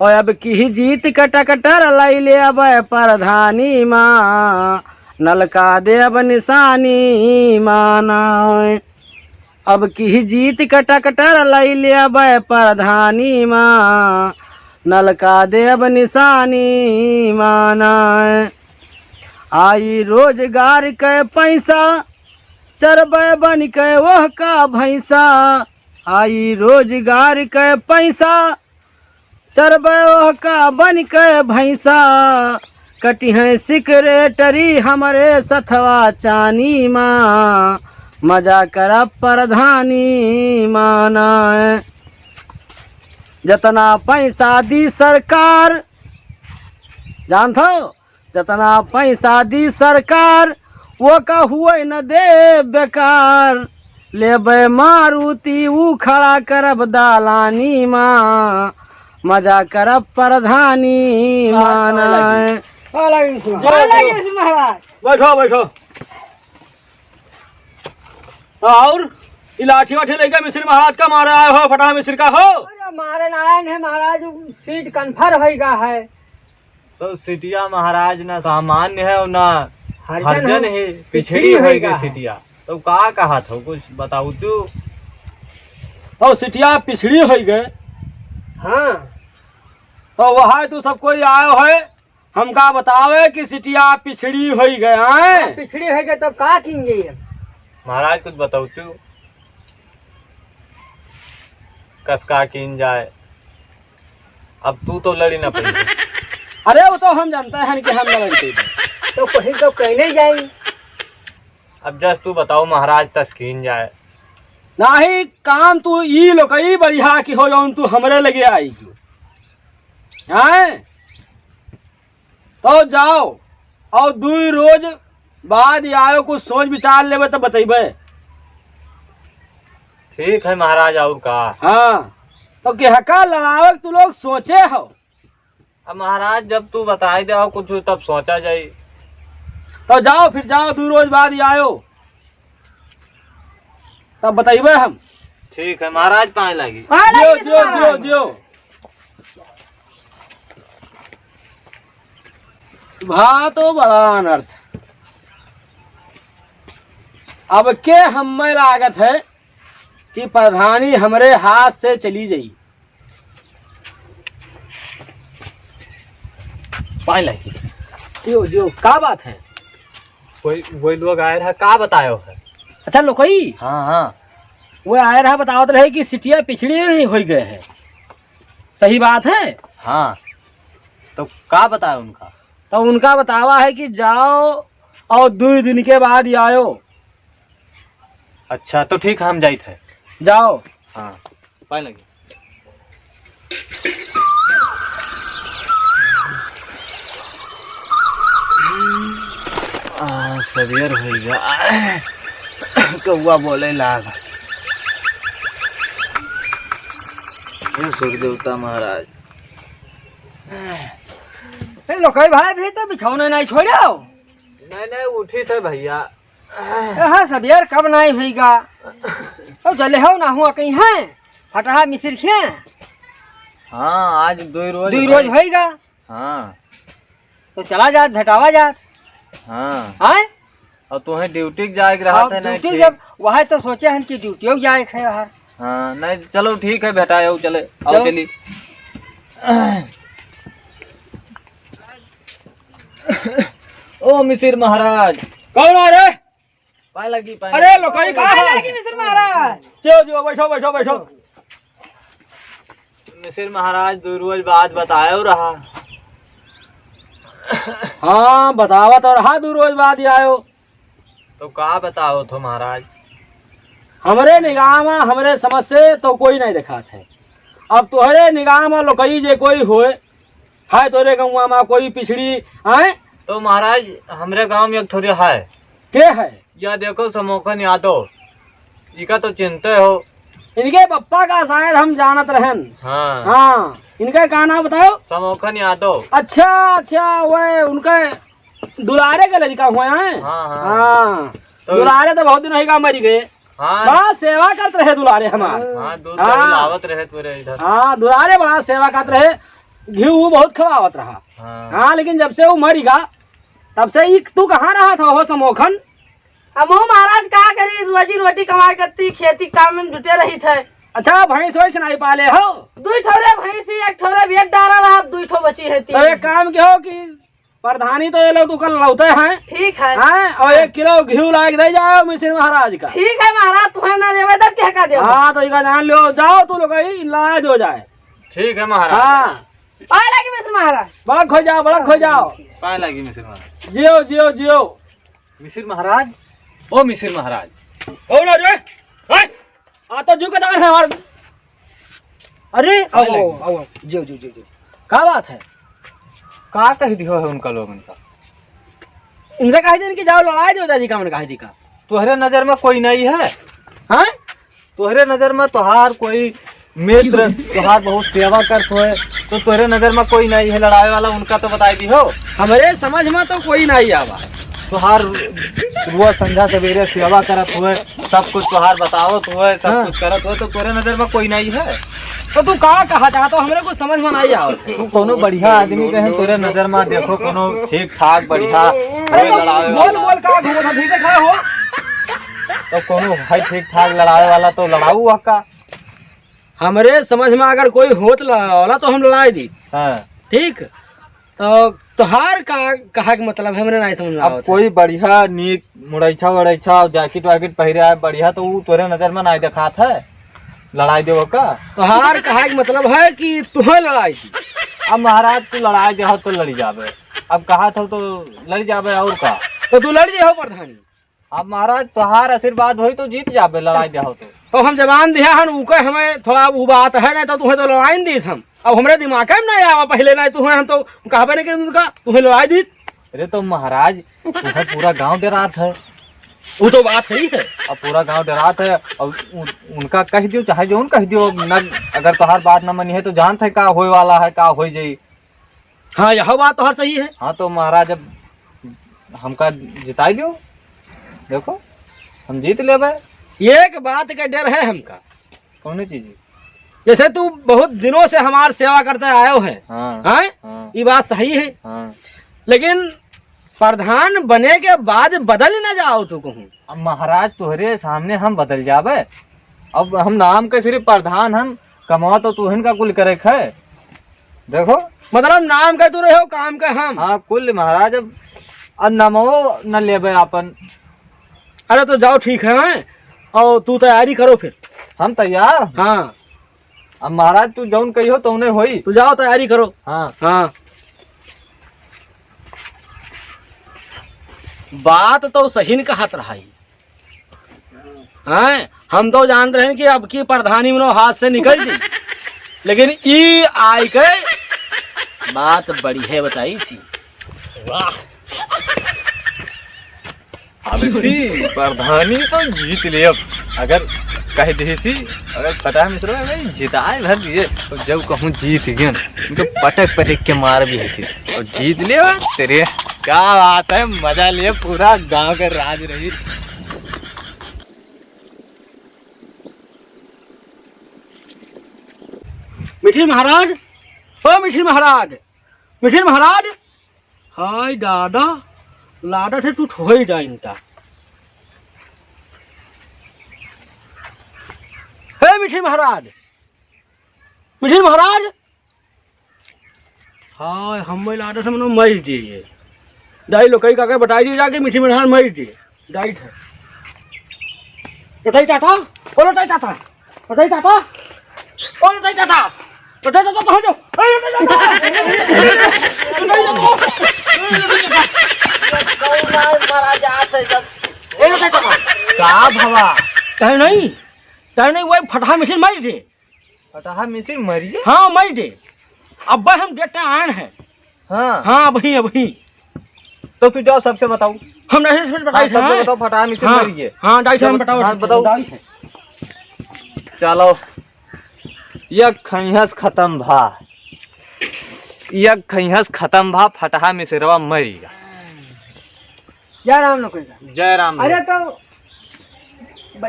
और अब की जीत कटकटर लाई ले अब प्रधानी माँ नलका दे अब निशानी माना। अब की जीत कटकटर लाई ले अब प्रधानी माँ नलका दे अब निशानी माना। आई रोजगार के पैसा चरबे बन के वह का भैंसा। आई रोजगार के पैसा चरबे वह का बन के भैंसा। कटी है सिक्रेटरी हमरे सथवा चानी माँ मजा कर प्रधानी माना। जतना पैसा दी सरकार जानते हो, जतना पैसा दी सरकार वो का हुए न दे बेकार। लेबे मारुति ऊ खड़ा करब दालानी माँ मजा करब प्रधानी माना। बैठो बैठो। और लाठी वाठी लेके मिस्र महाराज का मारा आए हो, फटा मिस्र का हो? मारे नारायण है महाराज, सीट कन्फर होगा है। तो सिटिया महाराज ना सामान्य है और ना हरजन है, पिछड़ी होगी सिटिया। तो का कहा था कुछ बताऊ तू? तो सिटिया पिछड़ी हो गए। हाँ तो वह तू सब कोई आयो है हमका बतावे कि सिटिया पिछड़ी हो गए हैं। पिछड़ी हो गए तब का कीजिए महाराज कुछ बताऊ तू कसका कीन जाए। अब तू तो लड़ी ना पड़ी। अरे वो तो हम जानते हैं कि हम लड़ते तो कहीं तो कहने जाए। अब जस्ट तू बताओ महाराज तस्कीन जाए नाही काम तू ई लोकई बढ़िया की हो जाऊन तू हमरे लगे आएगी हैं। तो जाओ और 2 रोज बाद आयो कुछ सोच विचार लेवे तो बतेबे। ठीक है महाराज। और का? हाँ तो केहका लड़ावे तू लोग सोचे हो। अब महाराज जब तू बताई दे कुछ तब सोचा जाए। तो जाओ फिर जाओ 2 रोज बाद आयो तब बताइबे हम। ठीक है महाराज। पाए लगी जियो जियो जियो जियो। भा तो बड़ा अनर्थ। अब के हमें लागत है कि प्रधानी हमरे हाथ से चली जाई। पाए लगी जियो जियो का बात है? वही लोग आए रहा का बतायो है। अच्छा लोकई हाँ हाँ वो आए रहा बतावत रहे कि सिटिया पिछड़ी ही हो गए है। सही बात है? हाँ तो का बताया उनका? तो उनका बतावा है कि जाओ और 2 दिन के बाद ही आयो। अच्छा तो ठीक है हम जाए थे। जाओ। हाँ पाए लगी। सवेर हो गया। कौआ बोले लाग। सूर्य देवता महाराज लोकई भाई भी तो बिछौना नहीं छोड़ो। नहीं उठी थे भैया। हाँ सवेर कब नहीं होगा। तो चले हो ना हुआ कहीं है फटहा मिसिर खे। हाँ आज 2 रोज होगा। हाँ तो चला जात भेटावा जात। हाँ आए और तुम्हें ड्यूटी जाए रहा था। नहीं ड्यूटी जब वह तो सोचे हैं कि ड्यूटी जाए है बाहर। हाँ नहीं चलो ठीक है भेटाए चले आओ चली। ओ मिसिर महाराज कौन आ रे? पाए लगी पाए। अरे लोकई का है? मिसिर महाराज जियो जियो बैठो बैठो बैठो। मिसिर महाराज 2 रोज बाद बतायो रहा। हाँ बतावत और हाँ 2 रोज बाद ही आयो। तो का बताओ तो महाराज? हमरे निगाह में हमरे समझ से तो कोई नहीं देखा थे। अब तोहरे निगाह में लोकई जे कोई होए है तोरे गाँव में कोई पिछड़ी आए। तो महाराज हमरे गांव में एक थोड़ी है। के है? या देखो समोखन यादव इनका तो चिंता हो। इनके पप्पा का शायद हम जानत रहन। हाँ हाँ इनका क्या नाम बताओ? समोखन यादव। अच्छा अच्छा वो उनके दुलारे के लड़का हुए हैं। हाँ हाँ हाँ तो दुलारे तो बहुत दिन होगा मर गए। हाँ बड़ा सेवा करते रहे दुलारे हमारे। हाँ दूध हाँ। लावत रहे तुरे इधर। हाँ दुलारे बड़ा सेवा करते रहे। घी वो बहुत खवावत रहा। हाँ, लेकिन जब से वो मरीगा तब से ही तू कहाँ रहा था हो समोखन? हम महाराज का करी, रोजी रोटी कमाई करती, खेती काम में जुटे रही थे। अच्छा, भैंस वैस नहीं पाले हो? 2 ठोरे भैंसी, 1 ठोरे भेड़ डाला रहा, 2 ठो बची है। तो एक काम क्या हो कि प्रधानी तो ये लोग तो कल लौटे हैं। ठीक है। हाँ, और 1 किलो घी लाके दे जाओ मिसिर महाराज का। ठीक है महाराज, तुम्हें ना देवे तब क्या का देवे? हाँ, तो इका जान लो, जाओ तू लोग ला दो जाए। ठीक है महाराज। हाँ, पाए लगी मिसिर महाराज। बड़ा खो जाओ, बड़ा खो जाओ। पाए लगी मिसिर महाराज। जियो जियो जियो। मिसिर महाराज, ओ मिसिर महाराज, हो ना रे, आ तो जू का दान है हमारे। अरे आओ आओ आओ, जियो जियो जियो। क्या बात है? का कह दियो है उनका लोगन का? उनसे कह दिन कि जाओ लड़ाई दो दादी का। मैंने कहा दी का तुहरे नजर में कोई नहीं है? हाँ, तुहरे नजर में तुहार कोई मित्र तुहार बहुत सेवा करत होए, तो तुहरे नजर में कोई नहीं है लड़ाई वाला, उनका तो बताई दी हो। हमारे समझ में तो कोई नहीं आवा। तुहार सुबह संध्या सवेरे सेवा करत हुए, सब कुछ तुहार बतावत हुए, सब हाँ। कुछ करत हुए, तो तुहरे नजर में कोई नहीं है? तो तू कहा कहा चाहता हमारे को समझ में नहीं आओ। तू कोनो बढ़िया आदमी कहे तुहरे नजर में देखो, कोनो ठीक ठाक बढ़िया अरे तो लड़ावे बोल वाला, बोल का घूमत हम ठीक खड़ा हो। तो कोनो है ठीक ठाक लड़ावे वाला तो लड़ाऊ हक्का। हमारे समझ में अगर कोई होत वाला तो हम लड़ाई दी। हाँ। ठीक, तो तुहार का कहा के मतलब है, हमरे नहीं समझ में अब आवत। कोई बढ़िया नीक मुड़ैछा वड़ैछा जैकेट वैकेट पहिरे है बढ़िया, तो वो तोरे नजर में नहीं दिखात है लड़ाई देव का। तुहार कहा के मतलब है कि तुम्हें लड़ाई दी। अब महाराज तू लड़ाई दे तो लड़ी जाबे, अब कहा था तो लड़ जाबे और का। तो तू लड़ जाओ प्रधानी। अब महाराज तुहार आशीर्वाद होई तो जीत जाबे लड़ाई दे तो हम जवान दिया हन उके हमें थोड़ा वो बात है, नहीं तो तुम्हें तो लड़ाई दी हम। अब हमारे दिमाग में नहीं आवा पहले, नहीं तुम्हें हम तो कहबे नहीं कि उनका तुम्हें लड़ाई दी। अरे तो महाराज तुम्हें पूरा गांव डरात है। वो तो बात सही है। अब पूरा गांव डरात है, और उनका कह दियो चाहे जो कह दियो न, अगर तुहार बात न मनी है तो जानते है का होए वाला है, का हो जाई। हाँ, यह बात तो हर सही है। हाँ, तो महाराज अब हमका जिताई दियो, देखो हम जीत लेबे। एक बात का डर है हमका। कौन चीज? जैसे तू बहुत दिनों से हमार सेवा करते आयो है। हाँ हाँ? हाँ ये बात सही है, हाँ। लेकिन प्रधान बने के बाद बदल न जाओ तू कहूँ। अब महाराज तुहरे सामने हम बदल जाबे। अब हम नाम के सिर्फ प्रधान, हम कमाओ तो तुहन का कुल करे है, देखो। मतलब नाम का तू रहे हो, काम का हम। हाँ कुल महाराज, अब नमो न लेबे अपन। अरे तो जाओ, ठीक है। मैं और तू तैयारी करो फिर। हम तैयार। हाँ, अब महाराज तू जौन कही हो तौने होई। तू जाओ तैयारी करो। हाँ हाँ, बात तो सही न कहत रही। हाँ, हम तो जानते हैं कि अब की प्रधानी में हाथ से निकल गई, लेकिन ई आई के बात बड़ी है बताई सी। वाह, अब सी प्रधानी तो जीत ले। अब अगर कह दी सी, अगर पता है मित्रों भाई जिताए भर दिए, तो जब कहूँ जीत गए उनको पटक पटक के मार भी है और जीत ले। तेरे क्या बात है, मजा लिए, पूरा गांव का राज रही। मिठिर महाराज, ओ मिठिर महाराज, मिठिर महाराज। हाय दादा, लाडा से तू ठोई जाइनता। हे मिठिर महाराज, मिठिर महाराज। हाय, हम लाडा से मनो मर दिए। दाई लोकई काके बताई दी जाके मिठिर महाराज मर दिए। डाइट है। लटाई टाटा, ओ लटाई टाटा, लटाई टाटा, ओ लटाई टाटा। लटाई टाटा तो हो जाओ। ए लटाई टाटा। का भवा कहे नहीं, कहे नहीं, वही फटा मिशन मर दे। फटाहा मिसिर मरिए। हाँ, मर दे। अब भाई हम डेटा आन है। हाँ हाँ, वही अभी। तो तू जाओ सबसे बताओ। हम नहीं बताई हाँ, सबसे बताओ फटाहा मिसिर मरिए। हाँ, डाइट हम बताओ। हाँ, बताओ। चलो, यह खैहस खत्म भा, यह खैहस खत्म भा, फटाहा मिसिरवा मरीगा। जय राम लोग। जय राम। अरे तो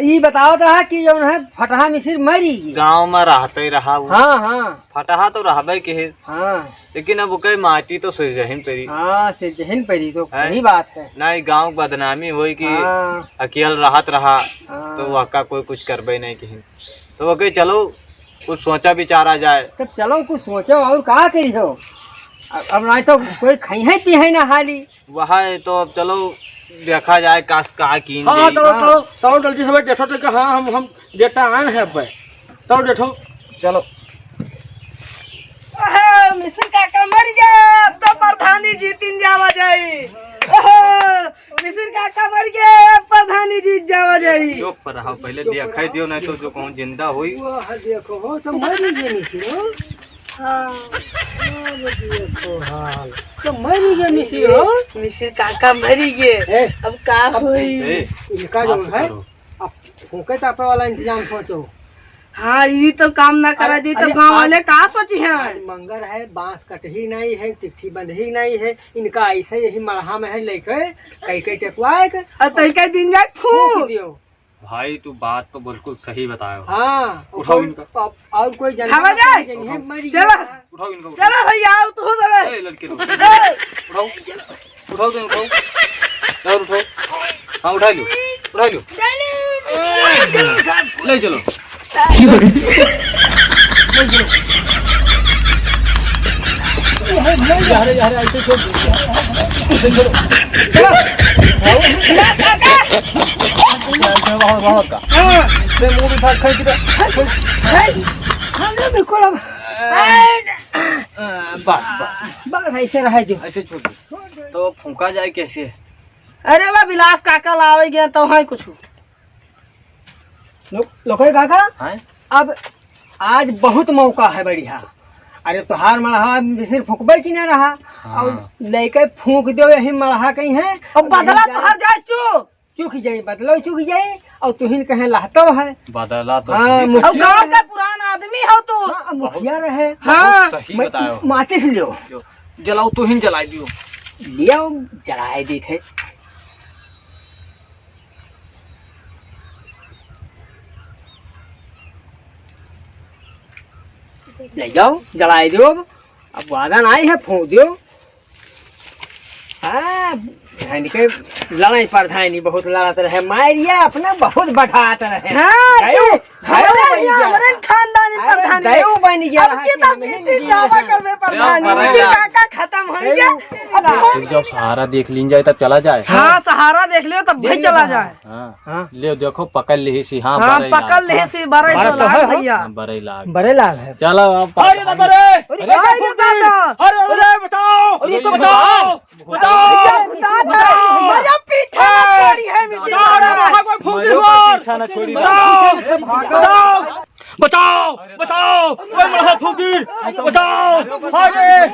ई बताओ रहा कि जो है फटहा मिसिर मरी गई। गाँव में रहते रहा वो। हाँ हाँ फटहा तो रहबे के है, हाँ लेकिन अब कई माटी तो सुजहिन पेरी हाँ से जहन पड़ी तो है? सही बात है। ना गाँव बदनामी हुई कि हाँ अकेल रहत रहा हाँ। तो वक्का कोई कुछ करबे नहीं कहीं, तो वो कही चलो कुछ सोचा विचारा जाए। तब चलो कुछ सोचो और का करी हो। अब नहीं तो कोई खई है ती है ना हाली। वह तो अब चलो देखा जाए काश का कीन हाँ जाई। चलो चलो चलो जल्दी से बैठो तो हाँ हम डेटा आए हैं अब चलो बैठो चलो। मिसिर काका मर गया, अब तो प्रधानी जीतिन जावा जाई। मिसिर काका मर गया, अब प्रधानी जीत जावा जाई। चुप पर रहो, पहले देखा दियो नहीं तो जो कहूँ जिंदा हुई। देखो हो तो मरी गई मिसिर हो। तो मरी गई मिसिर हो। मिसिर काका मरी गए, अब का हुई। ए, इनका जो आस है करो। अब फूके तापे वाला इंतजाम सोचो। हाँ ये तो काम ना करा जी तो अरे गाँव आज- वाले का सोची आज है। मंगर है, बांस कट ही नहीं है, चिट्ठी बंध ही नहीं है, इनका ऐसे यही मरहा में है लेके कई कई टेकवाए के अब तई का दिन जाए फूक फूक दियो। भाई तू बात तो बिल्कुल सही बताया। हाँ उठाओ इनका। और कोई खावा जाए? चलो। उठाओ इनको। चलो भैया आओ तो हो जाए। ए, लड़के लोग। उठाओ उठाओ तुम उठाओ और उठाओ। हाँ उठा लो उठा लो ले चलो। बिल्कुल अब बस ऐसे रहे जो। ऐसे छोड़ दो। तो फूका जाए कैसे? अरे बा विलास काका लावे गया तो है कुछ। लोकोई काका हैं? अब आज बहुत मौका है बढ़िया। अरे तोहार मरहा सिर्फ फूकबे की ना रहा हाँ। और लेके फूक दो यही मरहा कहीं है। अब बदला तो हर जाए चुप। चुक जाए, बदलो चुक जाए और तुहिन कहे लहतो है। बदला तो हाँ, सही मुखिया अब गाँव का पुराना आदमी हो तो। हाँ, मुखिया रहे। हाँ सही बतायो। माचिस लियो जलाओ तू ही जला दियो। लियो जलाए दी थे। ले जाओ जलाए दियो। अब वादन आई है फूक दियो। हाँ धान के लड़ाई प्रधानी बहुत लड़त रहे, मारिया अपना बहुत बढ़ात रहे। हाँ दयो, ये हमारे बन यहाँ गया। हमारे खानदानी अरे प्रधानी। दयो बन गया। अब की तो जीती जावा करवे प्रधानी। दयो मिसिर बन काका खत्म हो गया। अब फिर जब सहारा देख लीन जाए तब चला जाए। हाँ सहारा देख लियो तब भाई चला जाए। हाँ हाँ ले देखो पकड़ ली सी। हाँ हाँ बड़े पकड़ ले सी बड़े बड़ा तो तो लाग है, भैया। लाग। बड़े लाग। बड़े लाभ है। चलो अब अरे दादा रे अरे दादा अरे अरे बताओ अरे तो बताओ भैया बताओ मजा पीछे ना पड़ी है मिसिर काका। कोई फूक मरो दीवार। पर पीछा न छोड़ी बताओ बताओ बताओ बताओ कोई मरहा फूक दी बताओ। अरे